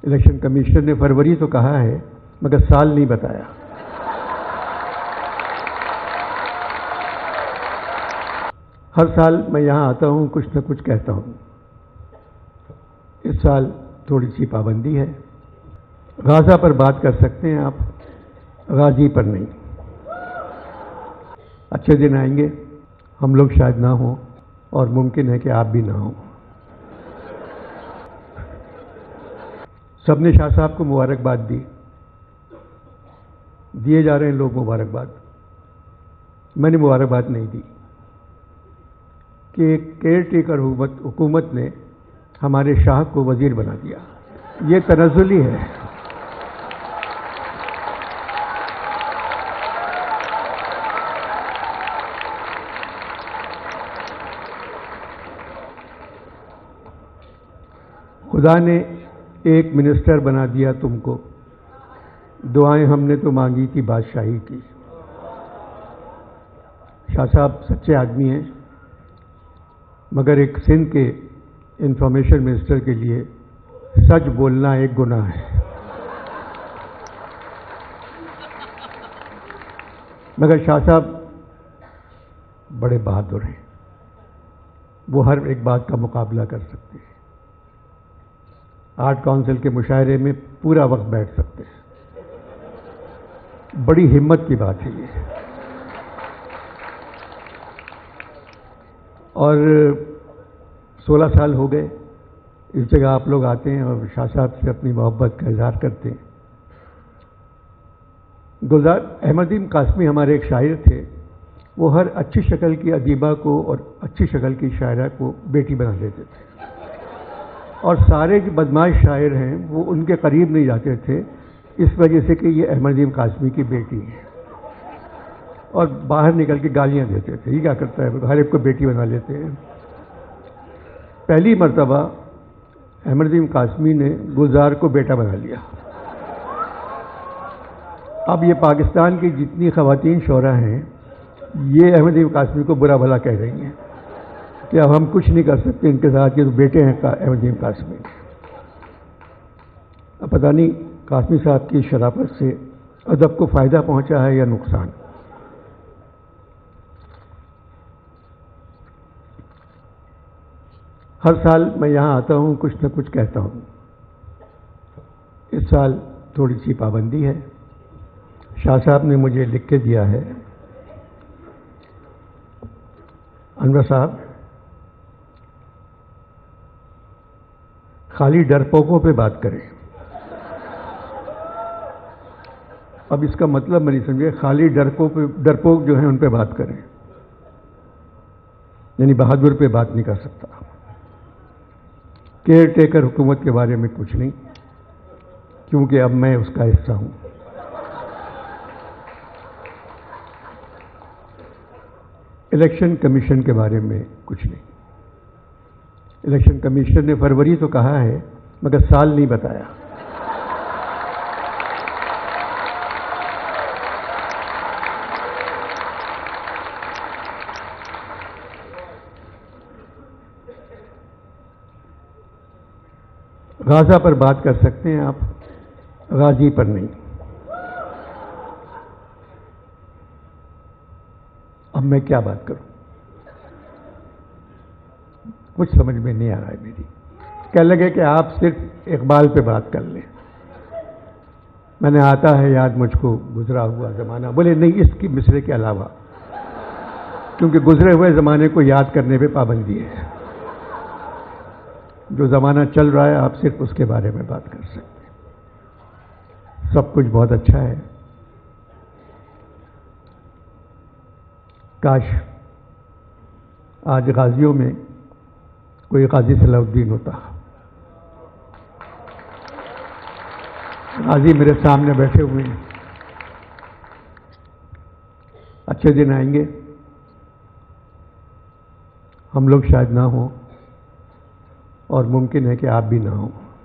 Election commission نے فروری تو کہا ہے مگر سال نہیں بتایا۔ ہر سال میں یہاں آتا ہوں، کچھ نہ کچھ کہتا ہوں۔ اس سال تھوڑی سی پابندی ہے۔ غازہ پر بات کر سکتے ہیں آپ، غازی پر نہیں۔ اچھے دن آئیں گے، ہم لوگ شاید نہ ہوں اور ممکن ہے کہ آپ بھی نہ ہوں۔ سب نے شاہ صاحب کو مبارکباد دی، دیے جا رہے ہیں لوگ مبارکباد۔ میں نے مبارکباد نہیں دی کہ ایک کیئر ٹیکر حکومت نے ہمارے شاہ کو وزیر بنا دیا، یہ تنزلی ہے۔ خدا نے ایک منسٹر بنا دیا تم کو، دعائیں ہم نے تو مانگی تھی بادشاہی کی۔ شاہ صاحب سچے آدمی ہیں، مگر ایک سندھ کے انفارمیشن منسٹر کے لیے سچ بولنا ایک گناہ ہے۔ مگر شاہ صاحب بڑے بہادر ہیں، وہ ہر ایک بات کا مقابلہ کر سکتے ہیں۔ آرٹ کونسل کے مشاعرے میں پورا وقت بیٹھ سکتے ہیں۔ بڑی ہمت کی بات ہے یہ۔ اور 16 سال ہو گئے اس جگہ آپ لوگ آتے ہیں اور شاہ صاحب سے اپنی محبت کا اظہار کرتے ہیں۔ گلزار احمدیم قاسمی ہمارے ایک شاعر تھے، وہ ہر اچھی شکل کی ادیبہ کو اور اچھی شکل کی شاعرہ کو بیٹی بنا لیتے تھے، اور سارے جو بدماش شاعر ہیں وہ ان کے قریب نہیں جاتے تھے، اس وجہ سے کہ یہ احمدیم قاسمی کی بیٹی ہے، اور باہر نکل کے گالیاں دیتے تھے، یہ کیا کرتا ہے، ہر ایک کو بیٹی بنا لیتے ہیں۔ پہلی مرتبہ احمدیم قاسمی نے گلزار کو بیٹا بنا لیا۔ اب یہ پاکستان کی جتنی خواتین شعراء ہیں یہ احمدیم قاسمی کو برا بھلا کہہ رہی ہیں کہ اب ہم کچھ نہیں کر سکتے ان کے ساتھ، یہ تو بیٹے ہیں احمدیم قاسمی۔ اب پتہ نہیں قاسمی صاحب کی شرافت سے ادب کو فائدہ پہنچا ہے یا نقصان۔ ہر سال میں یہاں آتا ہوں، کچھ نہ کچھ کہتا ہوں۔ اس سال تھوڑی سی پابندی ہے۔ شاہ صاحب نے مجھے لکھ کے دیا ہے، انور صاحب خالی ڈرپوکوں پہ بات کریں۔ اب اس کا مطلب میں نہیں سمجھے، خالی ڈرپوک جو ہیں ان پہ بات کریں، یعنی بہادر پہ بات نہیں کر سکتا۔ کیئر ٹیکر حکومت کے بارے میں کچھ نہیں، کیونکہ اب میں اس کا حصہ ہوں۔ الیکشن کمیشن کے بارے میں کچھ نہیں۔ الیکشن کمیشن نے فروری تو کہا ہے مگر سال نہیں بتایا۔ غازہ پر بات کر سکتے ہیں آپ، غازی پر نہیں۔ اب میں کیا بات کروں، کچھ سمجھ میں نہیں آ رہا ہے میری۔ کہنے لگے کہ آپ صرف اقبال پہ بات کر لیں۔ میں نے آتا ہے یاد مجھ کو گزرا ہوا زمانہ، بولے نہیں اس کی مصرے کے علاوہ، کیونکہ گزرے ہوئے زمانے کو یاد کرنے پہ پابندی ہے۔ جو زمانہ چل رہا ہے آپ صرف اس کے بارے میں بات کر سکتے ہیں۔ سب کچھ بہت اچھا ہے، کاش آج غازیوں میں کوئی غازی صلاح الدین ہوتا۔ غازی میرے سامنے بیٹھے ہوئے ہیں، اچھے دن آئیں گے، ہم لوگ شاید نہ ہوں اور ممکن ہے کہ آپ بھی نہ ہوں۔